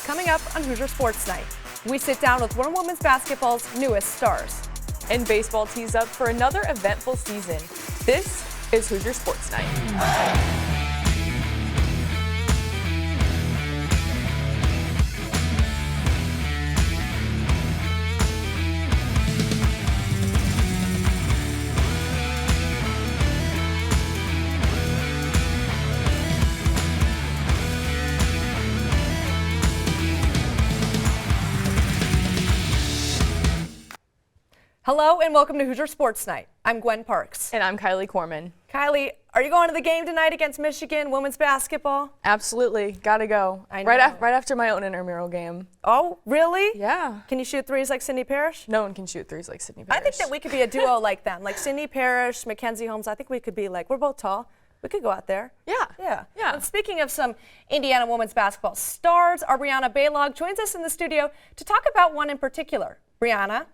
coming up on Hoosier Sports Night. We sit down with one of women's basketball's newest stars. And baseball tees up for another eventful season. This is Hoosier Sports Night. Hello and welcome to Hoosier Sports Night. I'm Gwen Parks. And I'm Kylee Corman. Kylee, are you going to the game tonight against Michigan women's basketball? Absolutely. Gotta go. Right after my own intramural game. Oh, really? Yeah. Can you shoot threes like Sydney Parrish? No one can shoot threes like Sydney Parrish. I think that we could be a duo like them. Like Sydney Parrish, Mackenzie Holmes. I think we could be like, we're both tall. We could go out there. Yeah. And speaking of some Indiana women's basketball stars, our Brianna Ballog joins us in the studio to talk about one in particular. Brianna?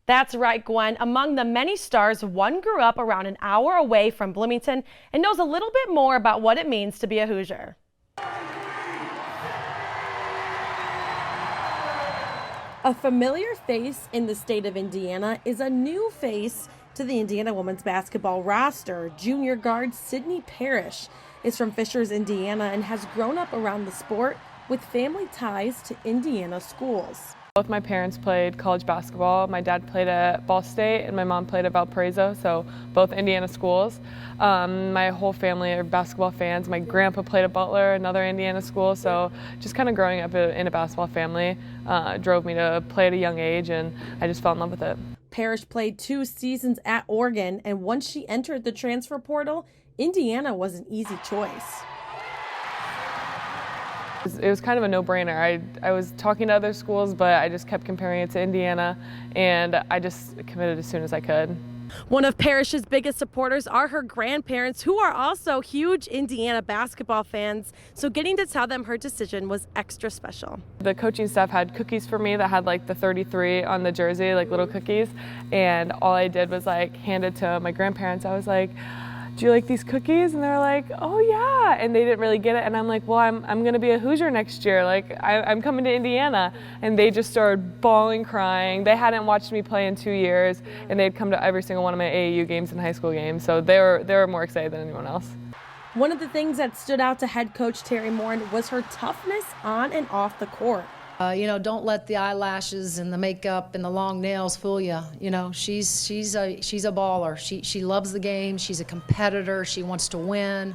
That's right, Gwen. Among the many stars, one grew up around an hour away from Bloomington and knows a little bit more about what it means to be a Hoosier. A familiar face in the state of Indiana is a new face to the Indiana women's basketball roster. Junior guard Sydney Parrish is from Fishers, Indiana, and has grown up around the sport with family ties to Indiana schools. Both my parents played college basketball. My dad played at Ball State and my mom played at Valparaiso, so both Indiana schools. My whole family are basketball fans. My grandpa played at Butler, another Indiana school, so just kind of growing up in a basketball family drove me to play at a young age, and I just fell in love with it. Parrish played 2 seasons at Oregon, and once she entered the transfer portal, Indiana was an easy choice. It was kind of a no-brainer. I was talking to other schools, but I just kept comparing it to Indiana, and I just committed as soon as I could. One of Parrish's biggest supporters are her grandparents, who are also huge Indiana basketball fans, so getting to tell them her decision was extra special. The coaching staff had cookies for me that had like the 33 on the jersey, like little cookies, and all I did was like hand it to my grandparents. I was like, do you like these cookies? And they're like, oh yeah, and they didn't really get it, and I'm like, well, I'm gonna be a Hoosier next year, like I'm coming to Indiana. And they just started bawling, crying. They hadn't watched me play in 2 years, and they'd come to every single one of my AAU games and high school games, so they were more excited than anyone else. One of the things that stood out to head coach Terry Morin was her toughness on and off the court. Don't let the eyelashes and the makeup and the long nails fool you. She's a baller. She loves the game. She's a competitor. She wants to win.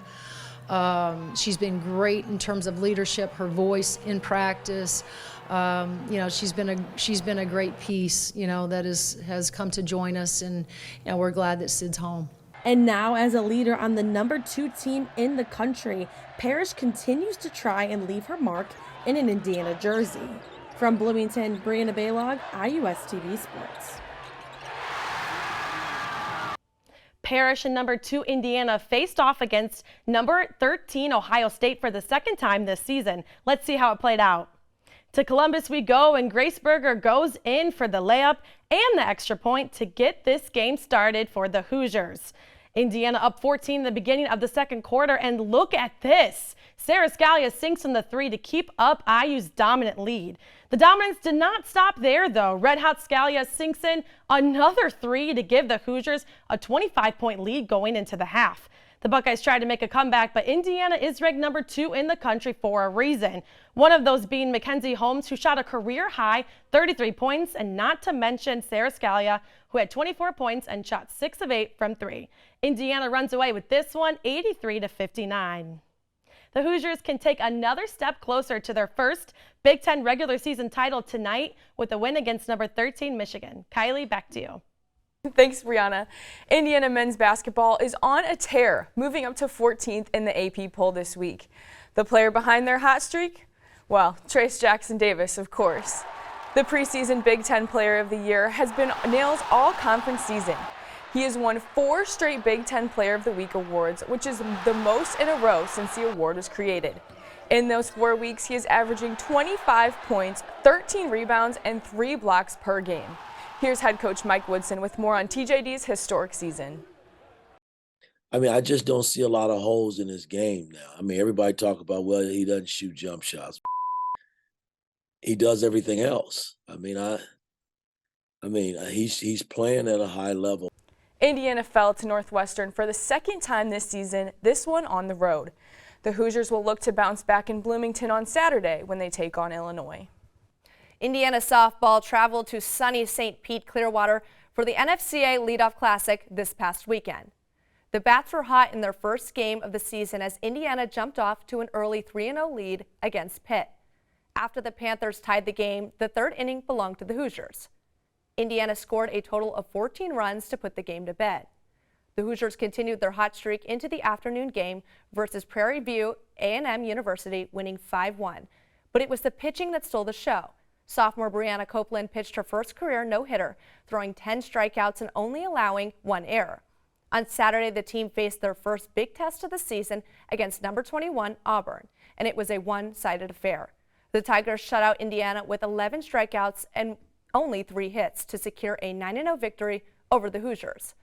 She's been great in terms of leadership, her voice in practice. She's been a great piece, that has come to join us, and we're glad that Sid's home. And now, as a leader on the #2 team in the country, Parrish continues to try and leave her mark in an Indiana jersey. From Bloomington, Brianna Ballog, IUS-TV Sports. Parrish and #2 Indiana faced off against #13 Ohio State for the second time this season. Let's see how it played out. To Columbus we go, and Grace Berger goes in for the layup and the extra point to get this game started for the Hoosiers. Indiana up 14 in the beginning of the second quarter, and look at this. Sarah Scalia sinks on the 3 to keep up IU's dominant lead. The dominance did not stop there, though. Red Hot Scalia sinks in another 3 to give the Hoosiers a 25-point lead going into the half. The Buckeyes tried to make a comeback, but Indiana is ranked #2 in the country for a reason. One of those being Mackenzie Holmes, who shot a career-high 33 points, and not to mention Sarah Scalia, who had 24 points and shot 6 of 8 from 3. Indiana runs away with this one, 83-59. The Hoosiers can take another step closer to their first Big Ten regular season title tonight with a win against #13 Michigan. Kylee, back to you. Thanks, Brianna. Indiana men's basketball is on a tear, moving up to 14th in the AP poll this week. The player behind their hot streak? Well, Trace Jackson Davis, of course. The preseason Big Ten Player of the Year has been Nails all-conference season. He has won 4 straight Big Ten Player of the Week awards, which is the most in a row since the award was created. In those 4 weeks, he is averaging 25 points, 13 rebounds, and 3 blocks per game. Here's head coach Mike Woodson with more on TJD's historic season. I just don't see a lot of holes in his game now. Everybody talk about, well, he doesn't shoot jump shots. he does everything else. He's playing at a high level. Indiana fell to Northwestern for the second time this season, this one on the road. The Hoosiers will look to bounce back in Bloomington on Saturday when they take on Illinois. Indiana softball traveled to sunny St. Pete Clearwater for the NFCA Leadoff Classic this past weekend. The Bats were hot in their first game of the season as Indiana jumped off to an early 3-0 lead against Pitt. After the Panthers tied the game, the third inning belonged to the Hoosiers. Indiana scored a total of 14 runs to put the game to bed. The Hoosiers continued their hot streak into the afternoon game versus Prairie View A&M University, winning 5-1. But it was the pitching that stole the show. Sophomore Brianna Copeland pitched her first career no-hitter, throwing 10 strikeouts and only allowing 1 error. On Saturday, the team faced their first big test of the season against number 21 Auburn, and it was a one-sided affair. The Tigers shut out Indiana with 11 strikeouts and only 3 hits to secure a 9-0 victory over the Hoosiers.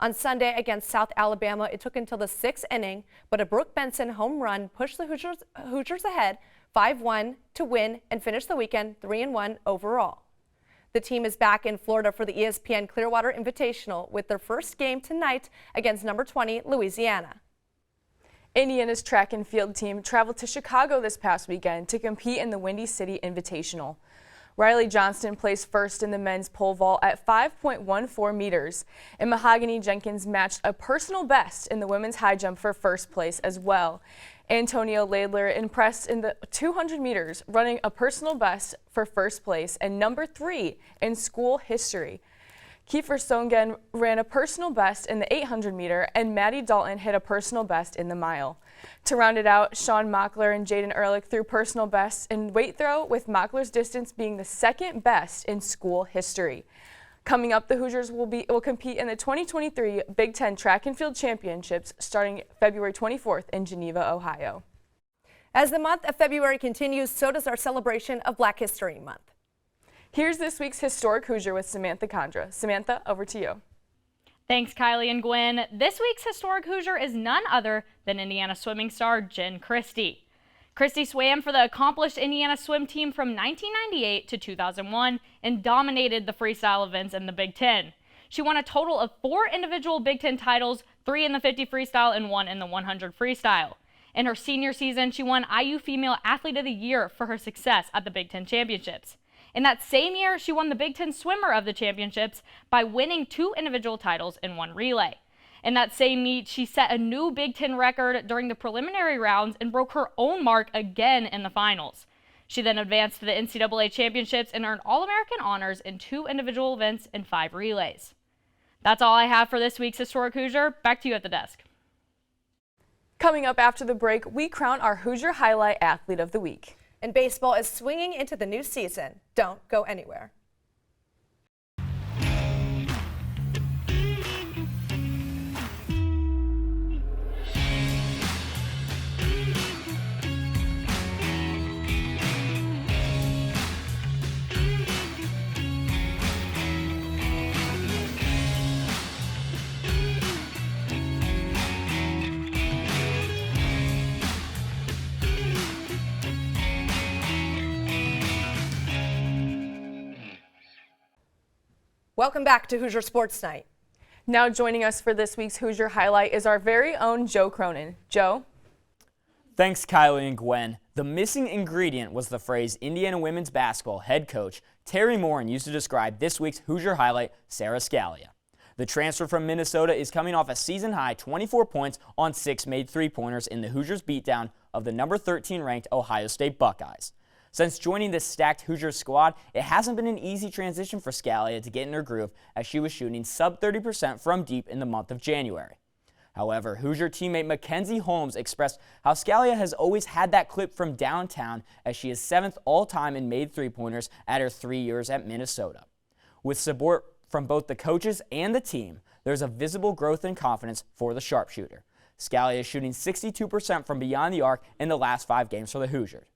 On Sunday against South Alabama, it took until the 6th inning, but a Brooke Benson home run pushed the Hoosiers ahead 5-1 to win and finish the weekend 3-1 overall. The team is back in Florida for the ESPN Clearwater Invitational with their first game tonight against number 20 Louisiana. Indiana's track and field team traveled to Chicago this past weekend to compete in the Windy City Invitational. Riley Johnston placed first in the men's pole vault at 5.14 meters, and Mahogany Jenkins matched a personal best in the women's high jump for first place as well. Antonio Laidler impressed in the 200 meters, running a personal best for first place and number 3 in school history. Kiefer Songen ran a personal best in the 800 meter, and Maddie Dalton hit a personal best in the mile. To round it out, Sean Mockler and Jaden Ehrlich threw personal bests in weight throw, with Mockler's distance being the second best in school history. Coming up, the Hoosiers will compete in the 2023 Big Ten Track and Field Championships starting February 24th in Geneva, Ohio. As the month of February continues, so does our celebration of Black History Month. Here's this week's Historic Hoosier with Samantha Condra. Samantha, over to you. Thanks, Kylie and Gwen. This week's Historic Hoosier is none other than Indiana swimming star Jen Christie. Christie swam for the accomplished Indiana swim team from 1998 to 2001 and dominated the freestyle events in the Big Ten. She won a total of 4 individual Big Ten titles, 3 in the 50 freestyle and 1 in the 100 freestyle. In her senior season, she won IU Female Athlete of the Year for her success at the Big Ten Championships. In that same year, she won the Big Ten Swimmer of the Championships by winning 2 individual titles and 1 relay. In that same meet, she set a new Big Ten record during the preliminary rounds and broke her own mark again in the finals. She then advanced to the NCAA Championships and earned All-American honors in 2 individual events and 5 relays. That's all I have for this week's Historic Hoosier. Back to you at the desk. Coming up after the break, we crown our Hoosier Highlight Athlete of the Week. And baseball is swinging into the new season. Don't go anywhere. Welcome back to Hoosier Sports Night. Now joining us for this week's Hoosier Highlight is our very own Joe Cronin. Joe? Thanks, Kylie and Gwen. The missing ingredient was the phrase Indiana women's basketball head coach Terry Morin used to describe this week's Hoosier Highlight, Sarah Scalia. The transfer from Minnesota is coming off a season-high 24 points on 6 made three-pointers in the Hoosiers' beatdown of the number 13-ranked Ohio State Buckeyes. Since joining this stacked Hoosier squad, it hasn't been an easy transition for Scalia to get in her groove as she was shooting sub 30% from deep in the month of January. However, Hoosier teammate Mackenzie Holmes expressed how Scalia has always had that clip from downtown as she is 7th all-time in made three-pointers at her 3 years at Minnesota. With support from both the coaches and the team, there's a visible growth in confidence for the sharpshooter. Scalia is shooting 62% from beyond the arc in the last 5 games for the Hoosiers.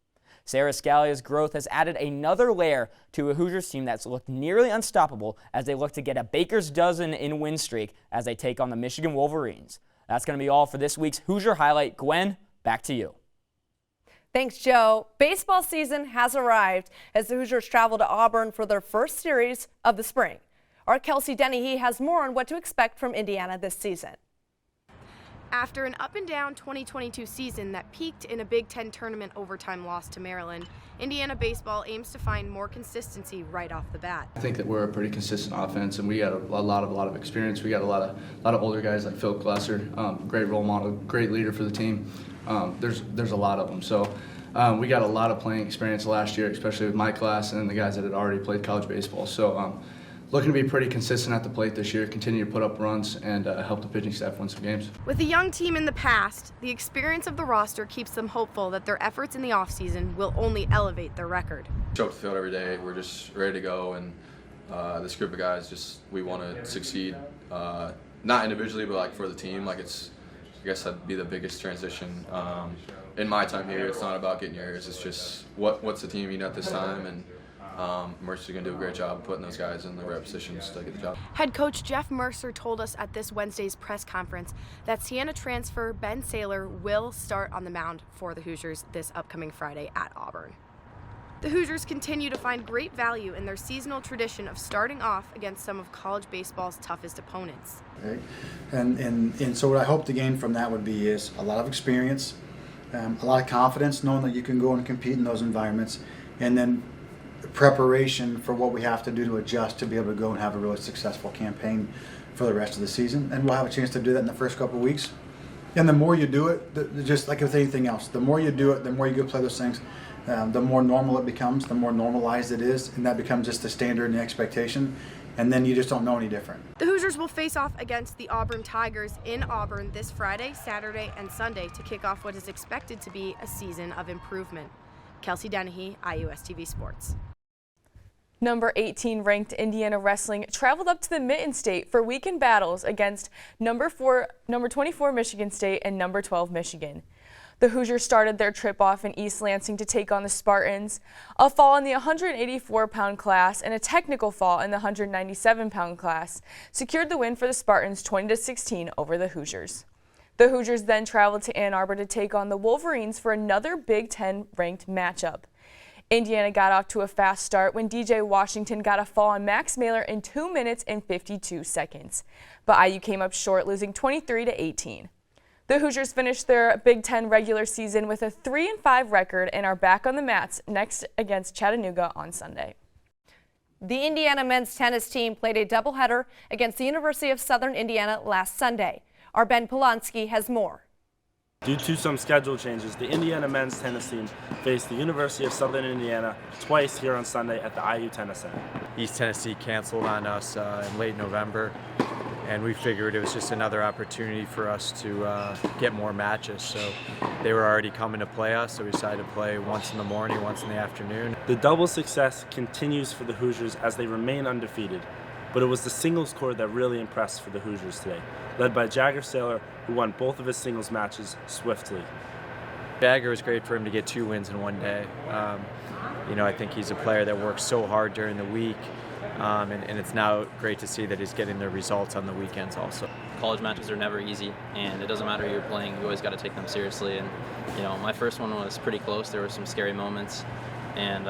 Sarah Scalia's growth has added another layer to a Hoosiers team that's looked nearly unstoppable as they look to get a baker's dozen in win streak as they take on the Michigan Wolverines. That's going to be all for this week's Hoosier Highlight. Gwen, back to you. Thanks, Joe. Baseball season has arrived as the Hoosiers travel to Auburn for their first series of the spring. Our Kelsey Dennehy has more on what to expect from Indiana this season. After an up-and-down 2022 season that peaked in a Big Ten tournament overtime loss to Maryland, Indiana baseball aims to find more consistency right off the bat. I think that we're a pretty consistent offense, and we got a lot of experience. We got a lot of older guys like Phil Glesser, great role model, great leader for the team. There's a lot of them. So we got a lot of playing experience last year, especially with my class and the guys that had already played college baseball. So looking to be pretty consistent at the plate this year, continue to put up runs, and help the pitching staff win some games. With a young team in the past, the experience of the roster keeps them hopeful that their efforts in the offseason will only elevate their record. Show up to the field every day. We're just ready to go, and this group of guys we want to succeed, not individually, but like for the team. I guess that'd be the biggest transition in my time here. It's not about getting yours. It's just what's the team we need at this time, and Mercer's going to do a great job putting those guys in the right positions to get the job. Head coach Jeff Mercer told us at this Wednesday's press conference that Siena transfer Ben Saylor will start on the mound for the Hoosiers this upcoming Friday at Auburn. The Hoosiers continue to find great value in their seasonal tradition of starting off against some of college baseball's toughest opponents. Okay. And so what I hope to gain from that would be is a lot of experience, a lot of confidence, knowing that you can go and compete in those environments, and then preparation for what we have to do to adjust to be able to go and have a really successful campaign for the rest of the season. And we'll have a chance to do that in the first couple of weeks. And the more you do it, just like with anything else, the more you do it, the more you go play those things, the more normal it becomes, the more normalized it is, and that becomes just the standard and the expectation. And then you just don't know any different. The Hoosiers will face off against the Auburn Tigers in Auburn this Friday, Saturday, and Sunday to kick off what is expected to be a season of improvement. Kelsey Dennehy, IUS TV Sports. Number 18 ranked Indiana Wrestling traveled up to the Mitten State for weekend battles against number 24 Michigan State and number 12 Michigan. The Hoosiers started their trip off in East Lansing to take on the Spartans. A fall in the 184-pound class and a technical fall in the 197-pound class secured the win for the Spartans 20-16 over the Hoosiers. The Hoosiers then traveled to Ann Arbor to take on the Wolverines for another Big Ten ranked matchup. Indiana got off to a fast start when DJ Washington got a fall on Max Mailer in 2 minutes and 52 seconds. But IU came up short, losing 23-18. The Hoosiers finished their Big Ten regular season with a 3-5 record and are back on the mats next against Chattanooga on Sunday. The Indiana men's tennis team played a doubleheader against the University of Southern Indiana last Sunday. Our Ben Polanski has more. Due to some schedule changes, the Indiana men's tennis team faced the University of Southern Indiana twice here on Sunday at the IU Tennis Center. East Tennessee canceled on us in late November, and we figured it was just another opportunity for us to get more matches. So they were already coming to play us, so we decided to play once in the morning, once in the afternoon. The double success continues for the Hoosiers as they remain undefeated, but it was the singles core that really impressed for the Hoosiers today, led by Jagger Saylor, who won both of his singles matches swiftly. Jagger was great for him to get 2 wins in one day. I think he's a player that works so hard during the week, and it's now great to see that he's getting the results on the weekends also. College matches are never easy, and it doesn't matter who you're playing, you always got to take them seriously. And my first one was pretty close. There were some scary moments, and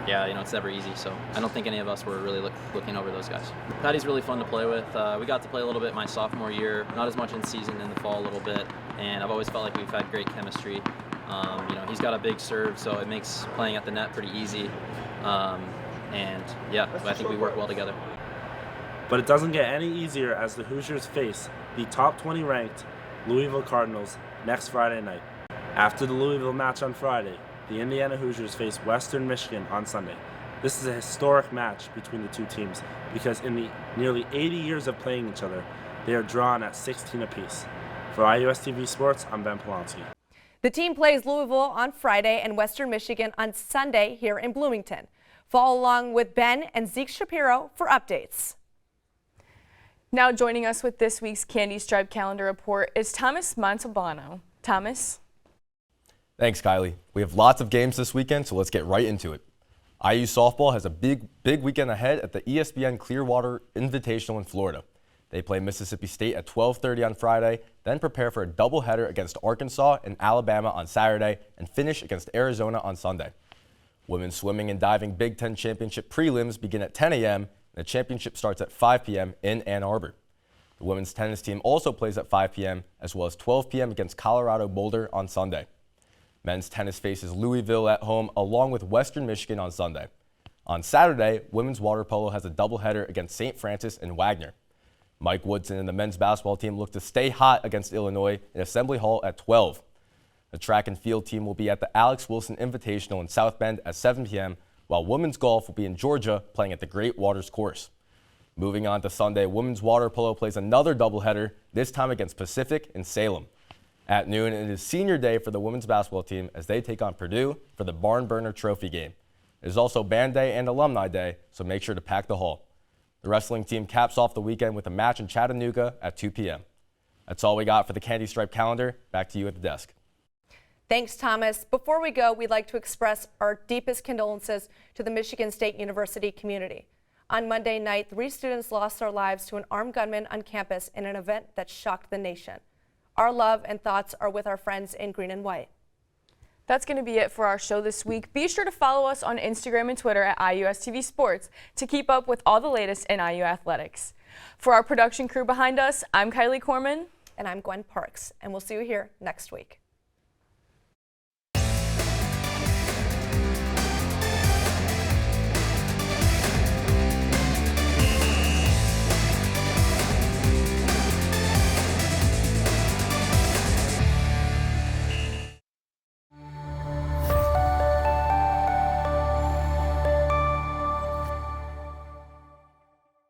it's never easy, so I don't think any of us were really looking over those guys. Patty's really fun to play with. We got to play a little bit my sophomore year, not as much in season, in the fall a little bit, and I've always felt like we've had great chemistry. He's got a big serve, so it makes playing at the net pretty easy, I think we work well together. But it doesn't get any easier as the Hoosiers face the top 20 ranked Louisville Cardinals next Friday night. After the Louisville match on Friday, the Indiana Hoosiers face Western Michigan on Sunday. This is a historic match between the two teams because in the nearly 80 years of playing each other, they are drawn at 16 apiece. For IUS TV Sports, I'm Ben Polanski. The team plays Louisville on Friday and Western Michigan on Sunday here in Bloomington. Follow along with Ben and Zeke Shapiro for updates. Now joining us with this week's Candy Stripe Calendar Report is Thomas Montalbano. Thomas? Thanks, Kylie. We have lots of games this weekend, so let's get right into it. IU softball has a big weekend ahead at the ESPN Clearwater Invitational in Florida. They play Mississippi State at 12:30 on Friday, then prepare for a doubleheader against Arkansas and Alabama on Saturday, and finish against Arizona on Sunday. Women's swimming and diving Big Ten Championship prelims begin at 10 a.m. and the championship starts at 5 p.m. in Ann Arbor. The women's tennis team also plays at 5 p.m. as well as 12 p.m. against Colorado Boulder on Sunday. Men's tennis faces Louisville at home along with Western Michigan on Sunday. On Saturday, women's water polo has a doubleheader against St. Francis and Wagner. Mike Woodson and the men's basketball team look to stay hot against Illinois in Assembly Hall at 12. The track and field team will be at the Alex Wilson Invitational in South Bend at 7 p.m., while women's golf will be in Georgia playing at the Great Waters Course. Moving on to Sunday, women's water polo plays another doubleheader, this time against Pacific in Salem. At noon, it is senior day for the women's basketball team as they take on Purdue for the Barn Burner Trophy game. It is also Band Day and Alumni Day, so make sure to pack the hall. The wrestling team caps off the weekend with a match in Chattanooga at 2 p.m. That's all we got for the Candy Stripe calendar. Back to you at the desk. Thanks, Thomas. Before we go, we'd like to express our deepest condolences to the Michigan State University community. On Monday night, 3 students lost their lives to an armed gunman on campus in an event that shocked the nation. Our love and thoughts are with our friends in green and white. That's going to be it for our show this week. Be sure to follow us on Instagram and Twitter at IUSTV Sports to keep up with all the latest in IU athletics. For our production crew behind us, I'm Kylee Corman. And I'm Gwen Parks. And we'll see you here next week.